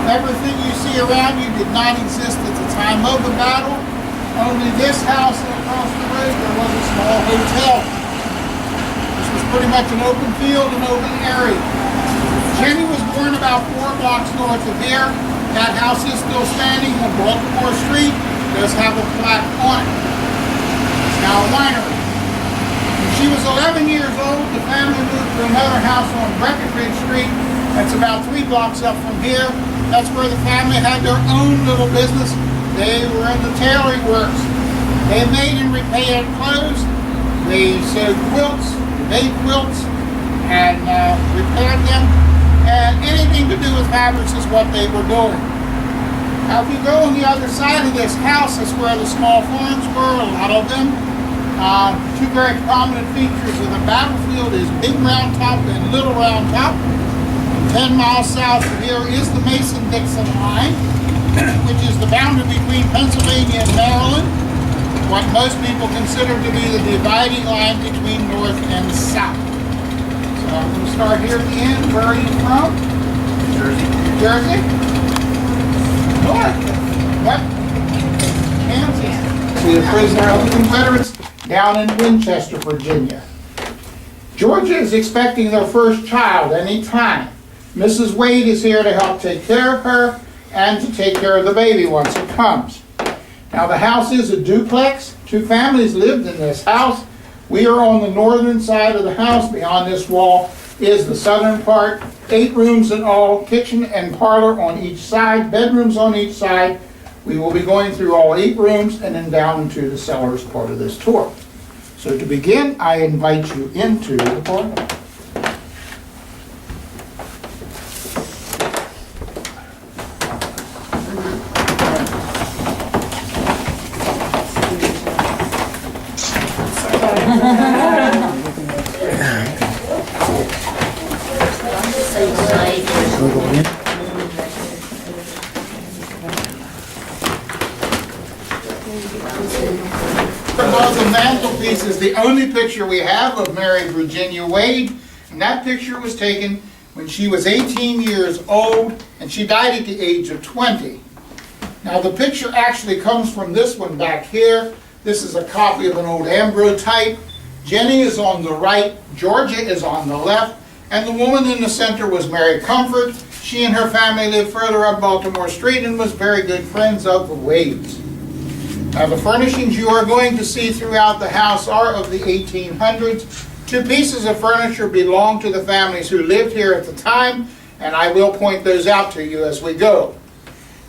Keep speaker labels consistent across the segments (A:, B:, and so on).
A: Everything you see around you did not exist at the time of the battle. Only this house and across the road there was a small hotel. This was pretty much an open field, an open area. Jenny was born about 4 blocks north of here. That house is still standing on Baltimore Street. It does have a plaque on it. It's now a winery. When she was 11 years old, the family moved to another house on Breckenridge Street. That's about 3 blocks up from here. That's where the family had their own little business. They were in the tailoring works. They made and repaired clothes. They sewed quilts, made quilts, and repaired them. And anything to do with fabrics is what they were doing. Now if you go on the other side of this house, that's where the small farms were, a lot of them. Two very prominent features of the battlefield is Big Round Top and Little Round Top. 10 miles south of here is the Mason-Dixon line, which is the boundary between Pennsylvania and Maryland, what most people consider to be the dividing line between North and South. So I'm going to start here at the end. Where are you from?
B: Jersey.
A: Jersey? North. What? Kansas. See the prisoner of the Confederates down in Winchester, Virginia. Georgia is expecting their first child any time. Mrs. Wade is here to help take care of her and to take care of the baby once it comes. Now the house is a duplex. 2 families lived in this house. We are on the northern side of the house. Beyond this wall is the southern part. 8 rooms in all, kitchen and parlor on each side, bedrooms on each side. We will be going through all 8 rooms and then down into the cellars part of this tour. So to begin, I invite you into the parlor. Above the mantelpiece is the only picture we have of Mary Virginia Wade, and that picture was taken when she was 18 years old, and she died at the age of 20. Now the picture actually comes from this one back here. This is a copy of an old ambrotype. Jenny is on the right, Georgia is on the left, and the woman in the center was Mary Comfort. She and her family lived further up Baltimore Street and was very good friends of the Wades. Now the furnishings you are going to see throughout the house are of the 1800s. 2 pieces of furniture belong to the families who lived here at the time, and I will point those out to you as we go.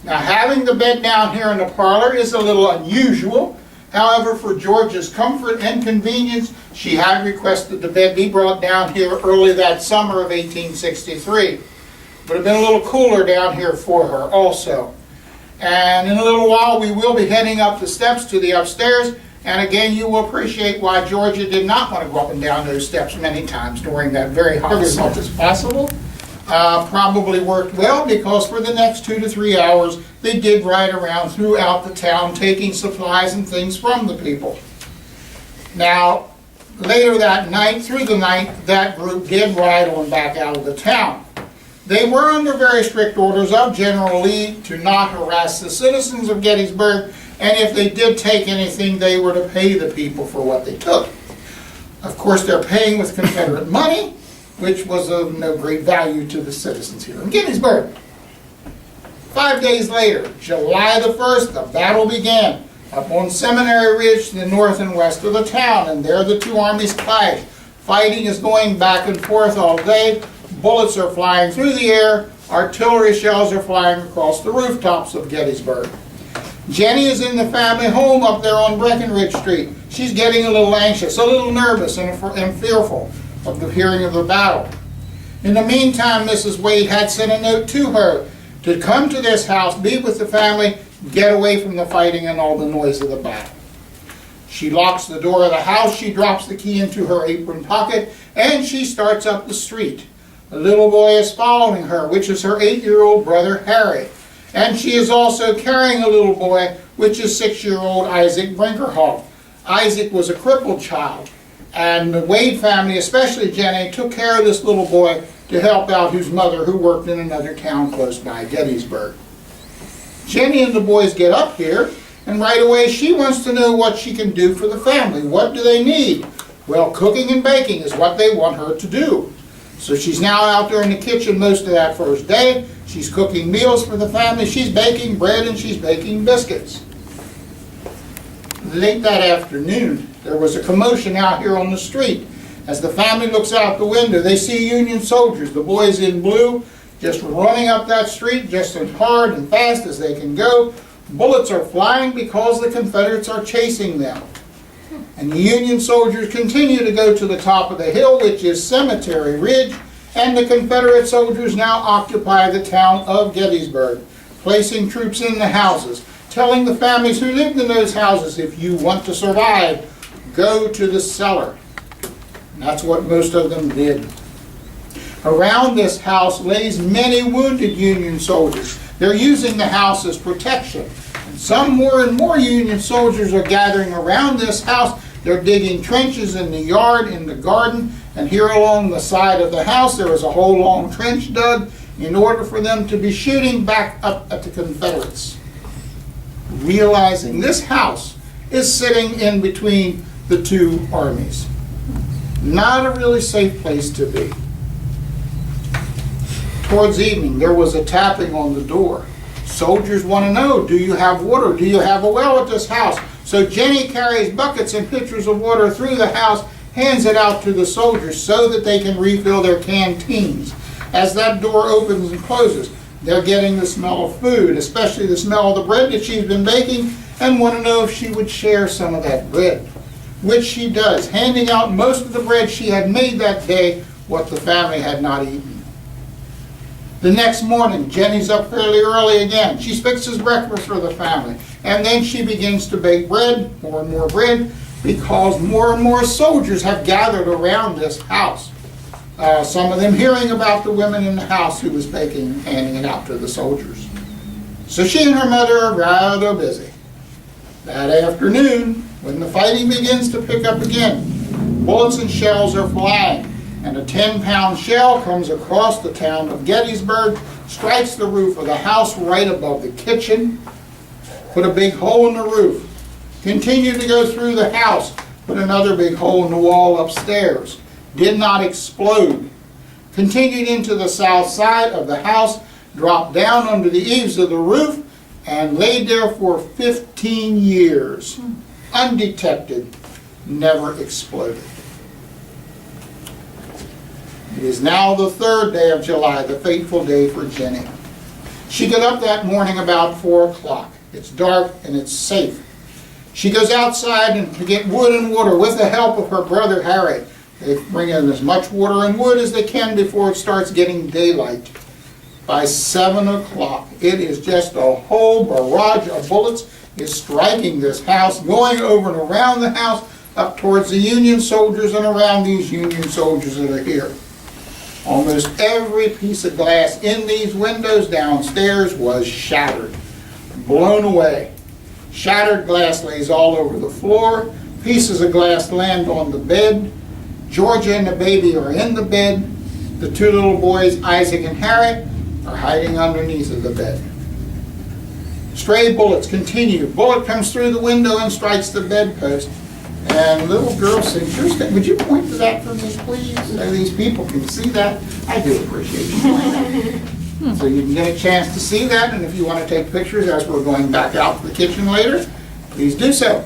A: Now having the bed down here in the parlor is a little unusual. However, for Georgia's comfort and convenience, she had requested the bed be brought down here early that summer of 1863. It would have been a little cooler down here for her also. And in a little while we will be heading up the steps to the upstairs, and again you will appreciate why Georgia did not want to go up and down those steps many times during that very hot as much as possible. Probably worked well, because for the next 2 to 3 hours they did ride around throughout the town taking supplies and things from the people. Now later that night, through the night, that group did ride on back out of the town. They were under very strict orders of General Lee to not harass the citizens of Gettysburg, and if they did take anything, they were to pay the people for what they took. Of course, they're paying with Confederate money, which was of no great value to the citizens here in Gettysburg. 5 days later, July the 1st, the battle began up on Seminary Ridge to the north and west of the town, and there the 2 armies clashed. Fighting is going back and forth all day. Bullets are flying through the air. Artillery shells are flying across the rooftops of Gettysburg. Jenny is in the family home up there on Breckenridge Street. She's getting a little anxious, a little nervous, and fearful of the hearing of the battle. In the meantime, Mrs. Wade had sent a note to her to come to this house, be with the family, get away from the fighting and all the noise of the battle. She locks the door of the house, she drops the key into her apron pocket, and she starts up the street. A little boy is following her, which is her 8-year-old brother Harry. And she is also carrying a little boy, which is 6-year-old Isaac Brinkerhoff. Isaac was a crippled child, and the Wade family, especially Jenny, took care of this little boy to help out whose mother who worked in another town close by, Gettysburg. Jenny and the boys get up here, and right away she wants to know what she can do for the family. What do they need? Well, cooking and baking is what they want her to do. So she's now out there in the kitchen most of that first day. She's cooking meals for the family. She's baking bread and she's baking biscuits. Late that afternoon, there was a commotion out here on the street. As the family looks out the window, they see Union soldiers, the boys in blue, just running up that street just as hard and fast as they can go. Bullets are flying because the Confederates are chasing them. And the Union soldiers continue to go to the top of the hill, which is Cemetery Ridge, and the Confederate soldiers now occupy the town of Gettysburg, placing troops in the houses, telling the families who lived in those houses, if you want to survive, go to the cellar. And that's what most of them did. Around this house lays many wounded Union soldiers. They're using the house as protection. And some more and more Union soldiers are gathering around this house. They're digging trenches in the yard, in the garden, and here along the side of the house there is a whole long trench dug in order for them to be shooting back up at the Confederates. Realizing this house is sitting in between the two armies. Not a really safe place to be. Towards evening, there was a tapping on the door. Soldiers want to know, do you have water? Do you have a well at this house? So Jenny carries buckets and pitchers of water through the house, hands it out to the soldiers so that they can refill their canteens. As that door opens and closes, they're getting the smell of food, especially the smell of the bread that she's been baking, and want to know if she would share some of that bread, which she does, handing out most of the bread she had made that day, what the family had not eaten. The next morning, Jenny's up fairly early again. She fixes breakfast for the family, and then she begins to bake bread, more and more bread, because more and more soldiers have gathered around this house. Some of them hearing about the women in the house who was baking and handing it out to the soldiers. So she and her mother are rather busy. That afternoon, when the fighting begins to pick up again, bullets and shells are flying, and a 10-pound shell comes across the town of Gettysburg, strikes the roof of the house right above the kitchen, put a big hole in the roof, continued to go through the house, put another big hole in the wall upstairs, did not explode, continued into the south side of the house, dropped down under the eaves of the roof, and laid there for 15 years, undetected, never exploded. It is now the 3rd day of July, the fateful day for Jenny. She got up that morning about 4 o'clock. It's dark and it's safe. She goes outside to get wood and water with the help of her brother Harry. They bring in as much water and wood as they can before it starts getting daylight. By 7 o'clock, it is just a whole barrage of bullets is striking this house, going over and around the house, up towards the Union soldiers and around these Union soldiers that are here. Almost every piece of glass in these windows downstairs was shattered, blown away. Shattered glass lays all over the floor. Pieces of glass land on the bed. Georgia and the baby are in the bed. The two little boys, Isaac and Harry, are hiding underneath of the bed. Stray bullets continue. Bullet comes through the window and strikes the bedpost. And little girl sings, would you point to that for me, please? So these people can see that. I do appreciate you. So you can get a chance to see that, and if you want to take pictures as we're going back out to the kitchen later, please do so.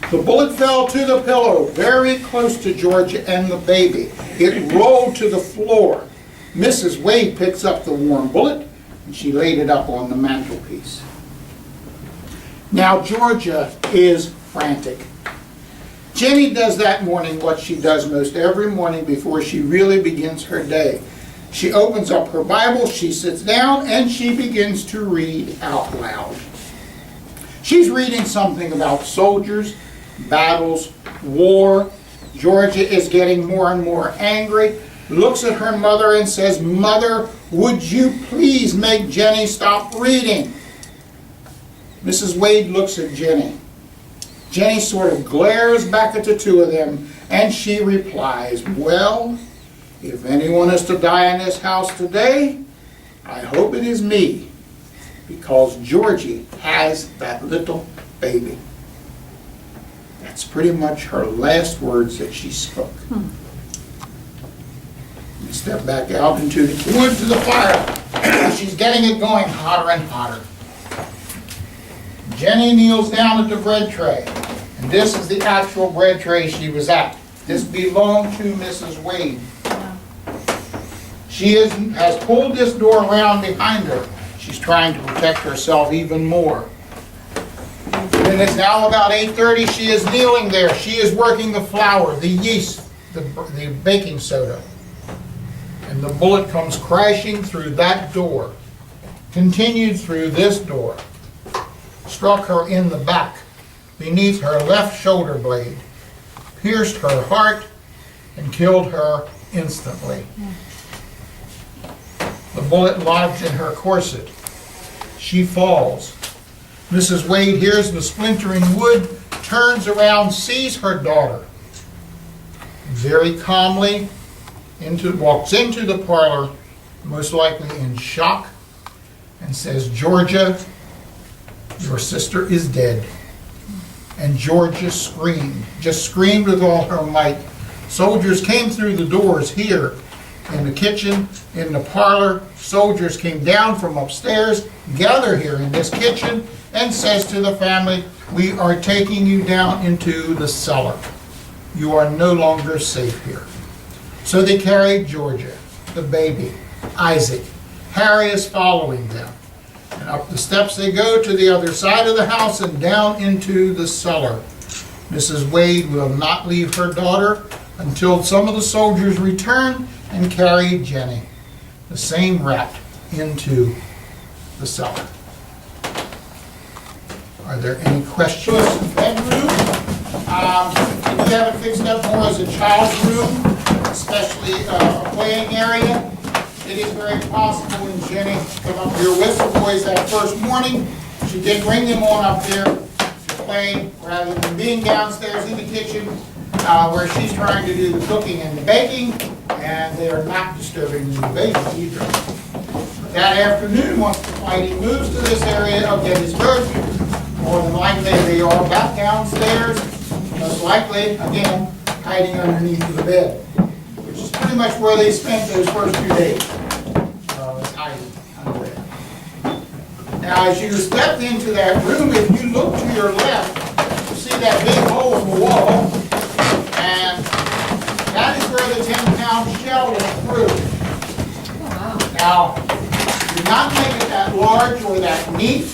A: The bullet fell to the pillow, very close to Georgia and the baby. It rolled to the floor. Mrs. Wade picks up the warm bullet, and she laid it up on the mantelpiece. Now Georgia is frantic. Jenny does that morning what she does most every morning before she really begins her day. She opens up her Bible, she sits down, and she begins to read out loud. She's reading something about soldiers, battles, war. Georgia is getting more and more angry, looks at her mother and says, "Mother, would you please make Jenny stop reading?" Mrs. Wade looks at Jenny. Jenny sort of glares back at the two of them, and she replies, "Well, If anyone is to die in this house today, I hope it is me, because Georgie has that little baby. That's pretty much her last words that she spoke. We step back out into the wood to the fire. She's getting it going hotter and hotter. Jenny kneels down at the bread tray, and this is the actual bread tray she was at. This belonged to Mrs. Wade. She has pulled this door around behind her. She's trying to protect herself even more. And it's now about 8:30. She is kneeling there. She is working the flour, the yeast, the baking soda. And the bullet comes crashing through that door, continued through this door, struck her in the back, beneath her left shoulder blade, pierced her heart, and killed her instantly. The bullet lodged in her corset. She falls. Mrs. Wade hears the splintering wood, turns around, sees her daughter. Very calmly walks into the parlor, most likely in shock, and says, "Georgia, your sister is dead." And Georgia screamed, just screamed with all her might. Soldiers came through the doors here, in the kitchen, in the parlor. Soldiers came down from upstairs, gather here in this kitchen, and says to the family, "We are taking you down into the cellar. You are no longer safe here." So they carried Georgia, the baby, Isaac. Harry is following them. And up the steps they go to the other side of the house and down into the cellar. Mrs. Wade will not leave her daughter until some of the soldiers return and carry Jenny, the same rat, into the cellar. Are there any questions? Bedroom. We have it fixed up more as a child's room, especially a playing area. It is very possible when Jenny came up here with the boys that first morning, she did bring them on up there to play rather than being downstairs in the kitchen where she's trying to do the cooking and the baking, and they are not disturbing the baking either. But that afternoon, once the fighting moves to this area of Gettysburg, more than likely they are back downstairs, most likely, again, hiding underneath the bed, which is pretty much where they spent those first 2 days, hiding under there. Now, as you step into that room, if you look to your left, you see that big hole in the wall, and that is where the 10-pound shell went through. Now, do not make it that large or that neat.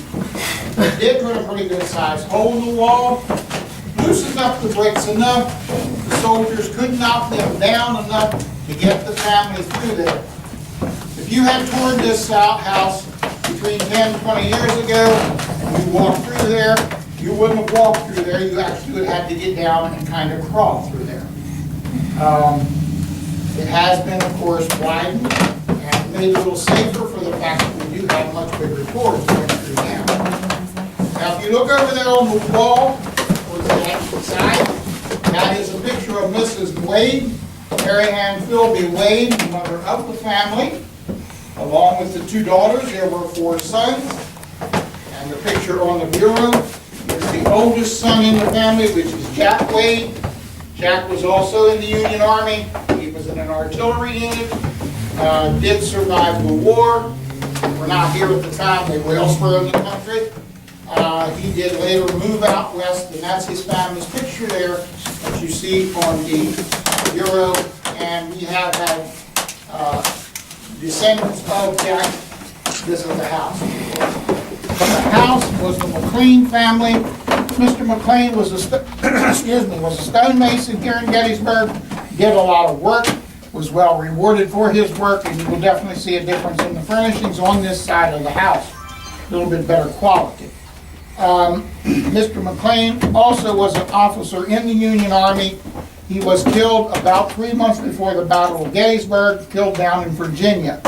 A: It did put a pretty good sized hole in the wall. Loosened up the bricks enough. The soldiers couldn't knock them down enough to get the family through there. If you had toured this house between 10 and 20 years ago, and you walked through there, you wouldn't have walked through there. You actually would have had to get down and kind of crawl through there. It has been, of course, widened and made a little safer for the fact that we do have much bigger doors going through now. Now, if you look over there on the wall, towards the left side, that is a picture of Mrs. Wade, Mary Ann Philby Wade, the mother of the family, along with the 2 daughters. There were 4 sons, and the picture on the bureau is the oldest son in the family, which is Jack Wade. Jack was also in the Union Army. He was in an artillery unit, did survive the war. We're not here at the time, they were elsewhere in the country. He did later move out west, and that's his family's picture there that you see on the bureau. And we have had descendants of Jack. This is the house. But the house was the McLean family. Mr. McLean was a stonemason here in Gettysburg. Did a lot of work. Was well rewarded for his work, and you will definitely see a difference in the furnishings on this side of the house. A little bit better quality. Mr. McLean also was an officer in the Union Army. He was killed about 3 months before the Battle of Gettysburg, killed down in Virginia.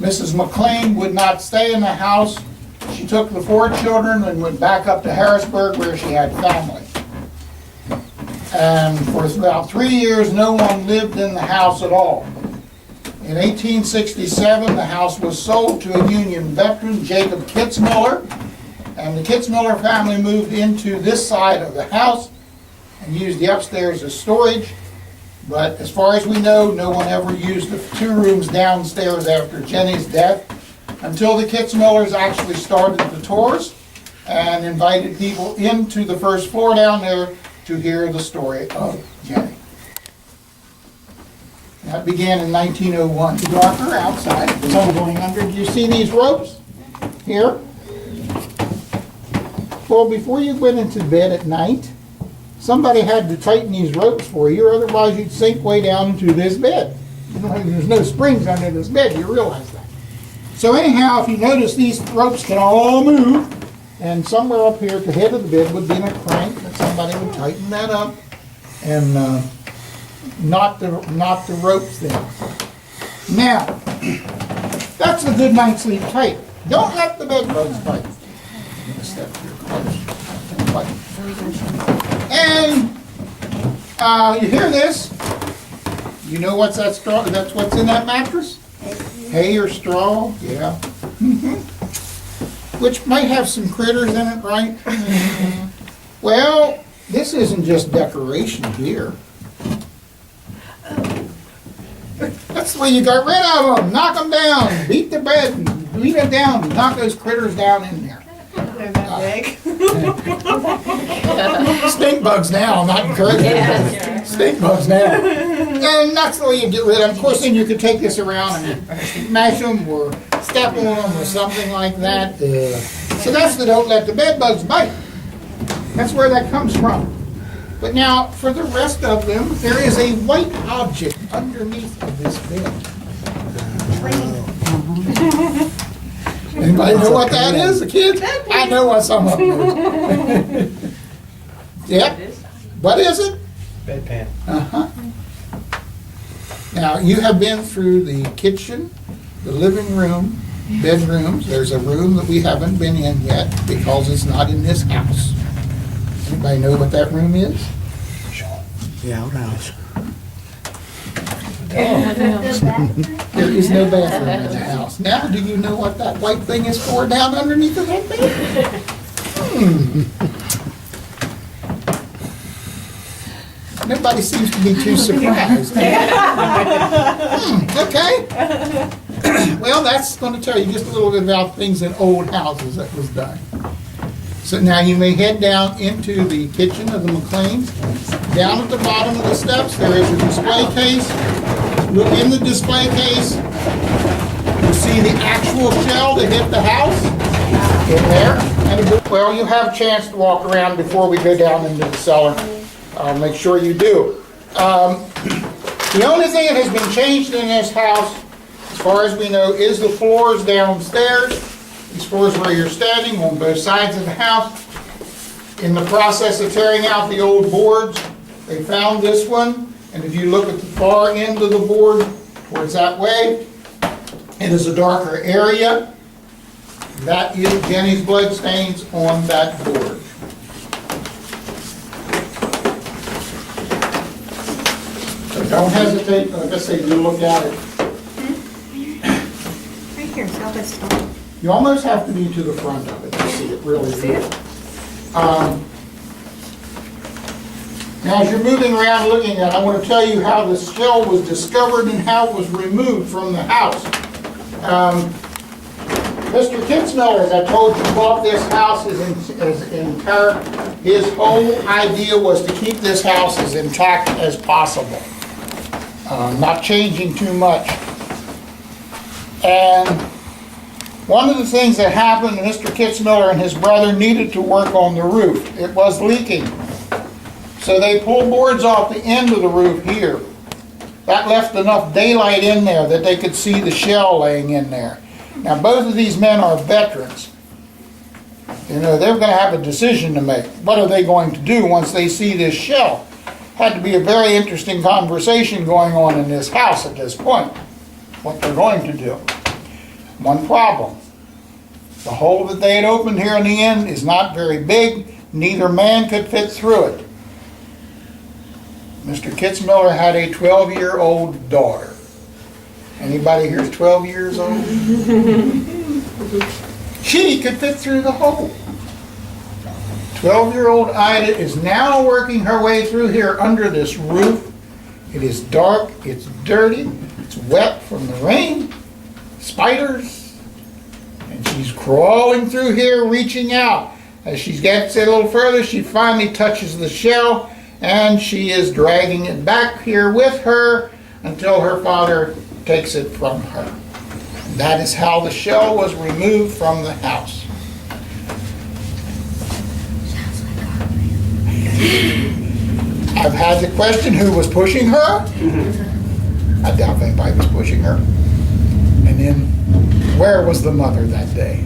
A: Mrs. McLean would not stay in the house. She took the 4 children and went back up to Harrisburg where she had family. And for about 3 years, no one lived in the house at all. In 1867, the house was sold to a Union veteran, Jacob Kitzmiller, and the Kitzmiller family moved into this side of the house and used the upstairs as storage. But as far as we know, no one ever used the 2 rooms downstairs after Jenny's death until the Kitzmillers actually started the tours and invited people into the first floor down there to hear the story of Jenny. That began in 1901. Darker outside, sun going under. Do you see these ropes here? Well, before you went into bed at night, somebody had to tighten these ropes for you, or otherwise you'd sink way down into this bed. There's no springs under this bed, you realize that. So anyhow, if you notice, these ropes can all move, and somewhere up here at the head of the bed would be a crank that somebody would tighten that up and knot the ropes there. Now, that's a good night's sleep tight. Don't let the bed bugs bite. I'm gonna step here close. And you hear this? You know what's that straw? That's what's in that mattress? Hay or straw? Yeah. Which might have some critters in it, right? Well, this isn't just decoration here. That's the way you got rid of them. Knock them down. Beat the bed and beat it down and knock those critters down in there.
B: They're that big.
A: Stink bugs now, not encouraging.
B: Yeah.
A: Stink bugs now. And that's the way you get rid of them. Of course, then you could take this around and mash them or step on them or something like that. So that's the don't let the bed bugs bite. That's where that comes from. But now, for the rest of them, there is a white object underneath of this bed. Anybody know what that is, the kids? I know what some of them is. Yep. What is it?
C: Bedpan.
A: Uh-huh. Now, you have been through the kitchen, the living room, bedrooms. There's a room that we haven't been in yet because it's not in this house. Anybody know what that room is?
C: The outhouse.
A: There is no bathroom in the house. Now, do you know what that white thing is for down underneath of that bed? Nobody seems to be too surprised. Okay. Well, that's going to tell you just a little bit about things in old houses that was done. So now you may head down into the kitchen of the McLeans. Down at the bottom of the steps, there is a display case. Look in the display case. You see the actual shell that hit the house in there. And well, you have a chance to walk around before we go down into the cellar. I'll make sure you do. The only thing that has been changed in this house, as far as we know, is the floors downstairs. These floors where you're standing on both sides of the house. In the process of tearing out the old boards, they found this one, and if you look at the far end of the board, towards that way, it is a darker area. That is Jenny's blood stains on that board. So don't hesitate, like I say, to look at it.
B: Right here, how this start?
A: You almost have to be to the front of it to see it really good. Now, as you're moving around looking at it, I want to tell you how the shell was discovered and how it was removed from the house. Mr. Kitzmiller, as I told you, bought this house as entire. His whole idea was to keep this house as intact as possible, not changing too much. And one of the things that happened, Mr. Kitzmiller and his brother needed to work on the roof. It was leaking. So they pulled boards off the end of the roof here. That left enough daylight in there that they could see the shell laying in there. Now, both of these men are veterans. You know, they're going to have a decision to make. What are they going to do once they see this shell? Had to be a very interesting conversation going on in this house at this point. What they're going to do. One problem. The hole that they had opened here in the end is not very big. Neither man could fit through it. Mr. Kitzmiller had a 12-year-old daughter. Anybody here is 12 years old? She could fit through the hole. 12-year-old Ida is now working her way through here under this roof. It is dark, it's dirty, it's wet from the rain, spiders, and she's crawling through here, reaching out. As she gets a little further, she finally touches the shell, and she is dragging it back here with her until her father takes it from her. That is how the shell was removed from the house. I've had the question, who was pushing her? I doubt anybody was pushing her. And then, where was the mother that day?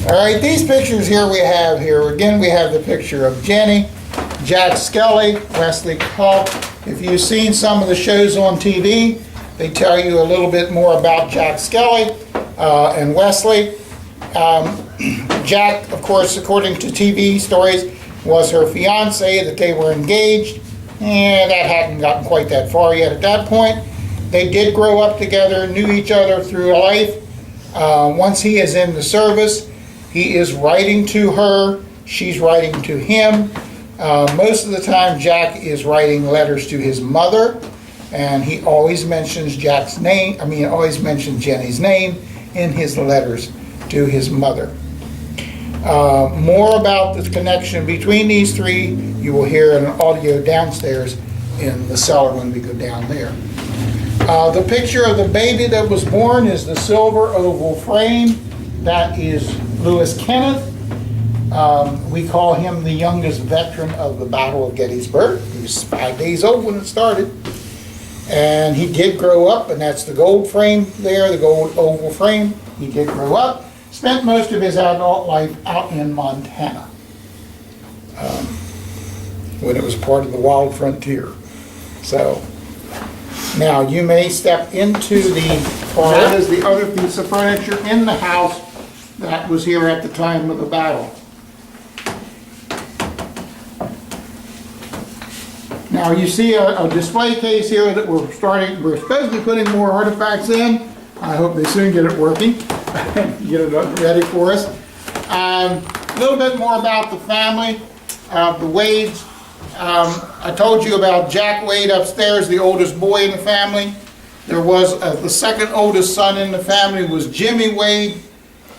A: All right, these pictures here we have here. Again, we have the picture of Jenny, Jack Skelly, Wesley Pa. If you've seen some of the shows on TV, they tell you a little bit more about Jack Skelly and Wesley. Jack, of course, according to TV stories, was her fiance, that they were engaged, and that hadn't gotten quite that far yet at that point. They did grow up together, knew each other through life. Once he is in the service, he is writing to her, she's writing to him. Most of the time, Jack is writing letters to his mother, and he always mentions always mentions Jenny's name in his letters to his mother. More about the connection between these three you will hear in an audio downstairs in the cellar when we go down there. The picture of the baby that was born is the silver oval frame. That is Lewis Kenneth. We call him the youngest veteran of the Battle of Gettysburg. He was 5 days old when it started. And he did grow up, and that's the gold frame there, the gold oval frame. He did grow up. Spent most of his adult life out in Montana when it was part of the wild frontier. So now you may step into that is the other piece of furniture in the house that was here at the time of the battle. Now you see a display case here that we're supposed to be putting more artifacts in. I hope they soon get it working, get it ready for us. A little bit more about the family, the Wades. I told you about Jack Wade upstairs, the oldest boy in the family. There was the second oldest son in the family was Jimmy Wade.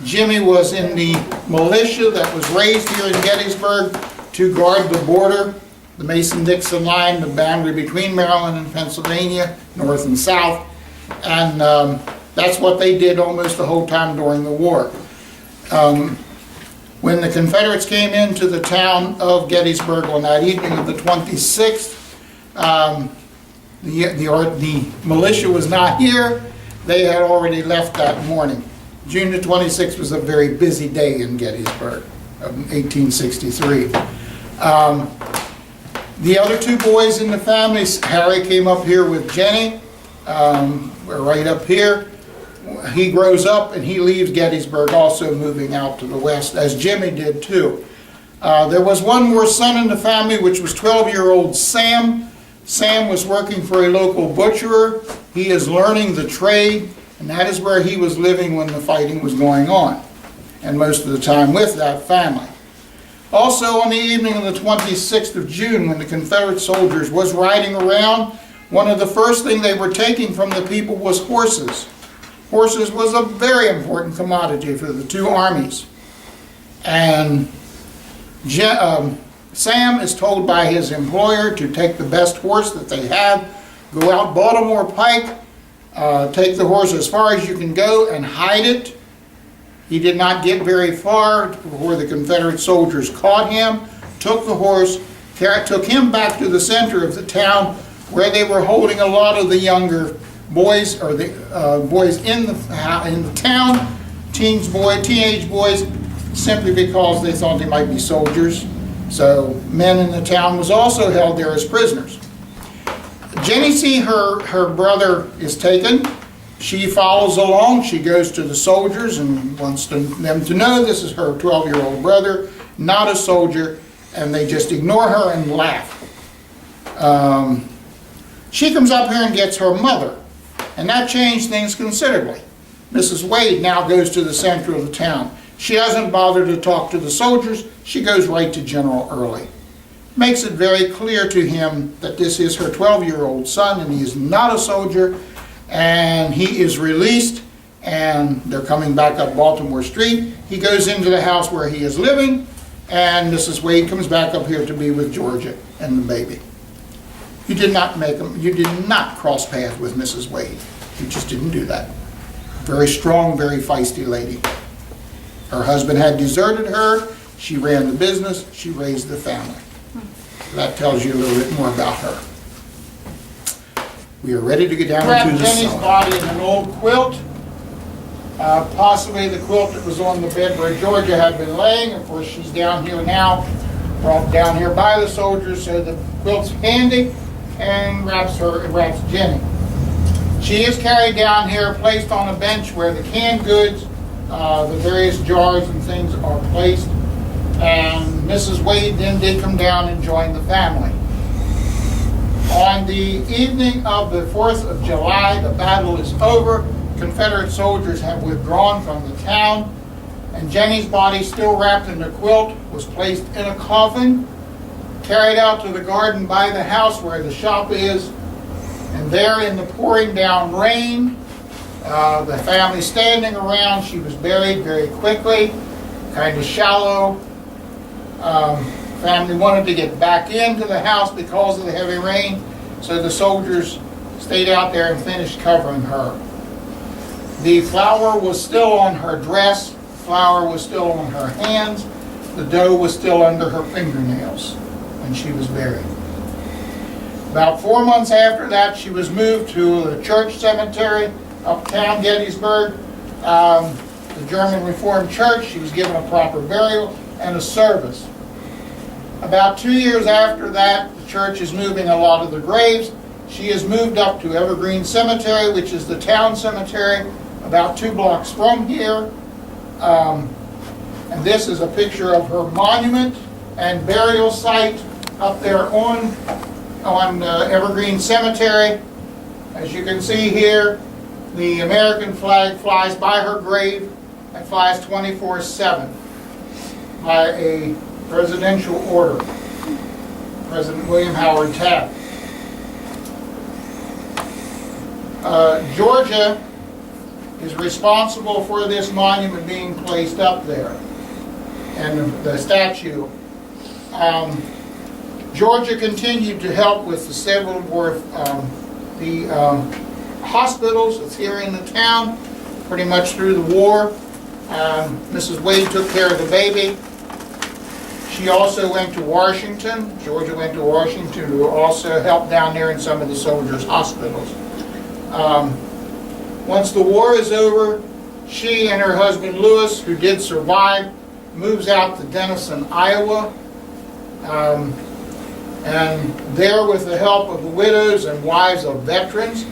A: Jimmy was in the militia that was raised here in Gettysburg to guard the border, the Mason-Dixon line, the boundary between Maryland and Pennsylvania, north and south. And that's what they did almost the whole time during the war. When the Confederates came into the town of Gettysburg on that evening of the 26th, the militia was not here. They had already left that morning. June the 26th was a very busy day in Gettysburg of 1863. The other two boys in the family, Harry came up here with Jenny, right up here. He grows up and he leaves Gettysburg, also moving out to the west, as Jimmy did too. There was one more son in the family, which was 12-year-old Sam. Sam was working for a local butcherer. He is learning the trade, and that is where he was living when the fighting was going on, and most of the time with that family. Also on the evening of the 26th of June, when the Confederate soldiers was riding around, one of the first things they were taking from the people was horses. Horses was a very important commodity for the two armies. And Sam is told by his employer to take the best horse that they have, go out Baltimore Pike, take the horse as far as you can go and hide it. He did not get very far before the Confederate soldiers caught him, took the horse, took him back to the center of the town where they were holding a lot of the younger boys, or the boys in the town, teenage boys, simply because they thought they might be soldiers. So men in the town was also held there as prisoners. Jenny see her brother is taken. She follows along. She goes to the soldiers and wants them to know this is her 12-year-old brother, not a soldier, and they just ignore her and laugh. She comes up here and gets her mother, and that changed things considerably. Mrs. Wade now goes to the center of the town. She doesn't bother to talk to the soldiers, she goes right to General Early. Makes it very clear to him that this is her 12-year-old son and he is not a soldier, and he is released, and they're coming back up Baltimore Street. He goes into the house where he is living, and Mrs. Wade comes back up here to be with Georgia and the baby. You did not cross paths with Mrs. Wade. You just didn't do that. Very strong, very feisty lady. Her husband had deserted her. She ran the business. She raised the family. That tells you a little bit more about her. We are ready to get down
B: Wrapped
A: into the
B: Jenny's
A: cellar.
B: body
A: In an old quilt, possibly the quilt that was on the bed where Georgia had been laying. Of course, she's down here now, brought down here by the soldiers, so the quilt's handy, and wraps Jenny. She is carried down here, placed on a bench where the canned goods, the various jars and things are placed, and Mrs. Wade then did come down and join the family. On the evening of the 4th of July, the battle is over. Confederate soldiers have withdrawn from the town, and Jenny's body, still wrapped in the quilt, was placed in a coffin, carried out to the garden by the house where the shop is, and there in the pouring down rain, the family standing around, she was buried very quickly, kind of shallow. Family wanted to get back into the house because of the heavy rain, so the soldiers stayed out there and finished covering her. The flour was still on her dress, flour was still on her hands, the dough was still under her fingernails when she was buried. About 4 months after that, she was moved to the church cemetery uptown Gettysburg, the German Reformed Church. She was given a proper burial and a service. About 2 years after that, the church is moving a lot of the graves. She is moved up to Evergreen Cemetery, which is the town cemetery, about 2 blocks from here. And this is a picture of her monument and burial site up there on Evergreen Cemetery. As you can see here, the American flag flies by her grave and flies 24/7 by a presidential order, President William Howard Taft. Georgia is responsible for this monument being placed up there, and the statue. Georgia continued to help with the Civil War, the hospitals that's here in the town, pretty much through the war. Mrs. Wade took care of the baby. She also went to Washington. Georgia went to Washington to also help down there in some of the soldiers' hospitals. Once the war is over, she and her husband Lewis, who did survive, moves out to Denison, Iowa. And there, with the help of the widows and wives of veterans,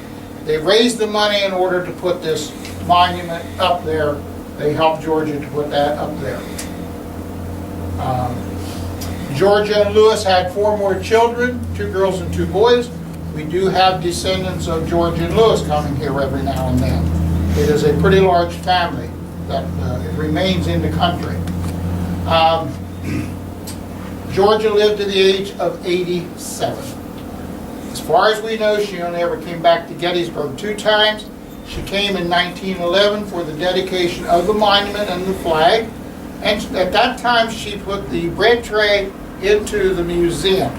A: they raised the money in order to put this monument up there. They helped Georgia to put that up there. Georgia and Lewis had 4 more children, 2 girls and 2 boys. We do have descendants of Georgia and Lewis coming here every now and then. It is a pretty large family that remains in the country. Georgia lived to the age of 87. As far as we know, she only ever came back to Gettysburg 2 times. She came in 1911 for the dedication of the monument and the flag. And at that time, she put the bread tray into the museum.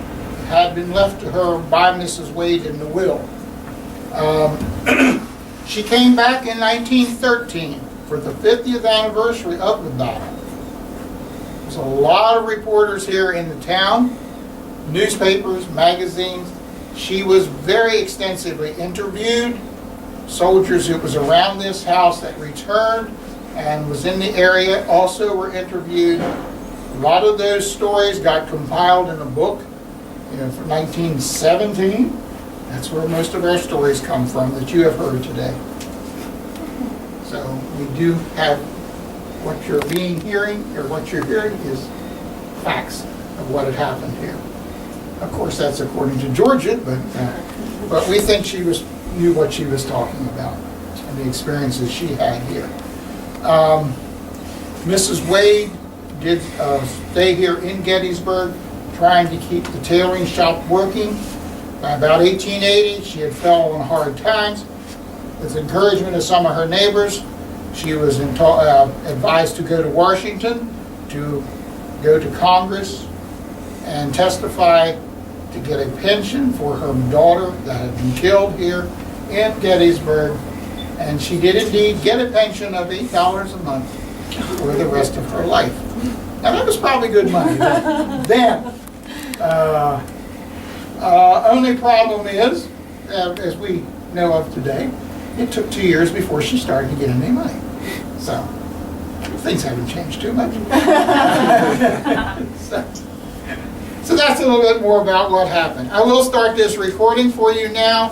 A: It had been left to her by Mrs. Wade in the will. She came back in 1913 for the 50th anniversary of the battle. There's a lot of reporters here in the town, newspapers, magazines. She was very extensively interviewed. Soldiers who was around this house that returned and was in the area also were interviewed. A lot of those stories got compiled in a book, from 1917. That's where most of our stories come from that you have heard today. So we do have what you're hearing is facts of what had happened here. Of course, that's according to Georgia, but we think she knew what she was talking about and the experiences she had here. Mrs. Wade did stay here in Gettysburg, trying to keep the tailoring shop working. By about 1880, she had fell on hard times. With encouragement of some of her neighbors, she was advised to go to Washington, to go to Congress, and testify to get a pension for her daughter that had been killed here in Gettysburg. And she did indeed get a pension of $8 a month for the rest of her life. Now that was probably good money then. Only problem is, as we know of today, it took 2 years before she started to get any money. So things haven't changed too much. So that's a little bit more about what happened. I will start this recording for you now.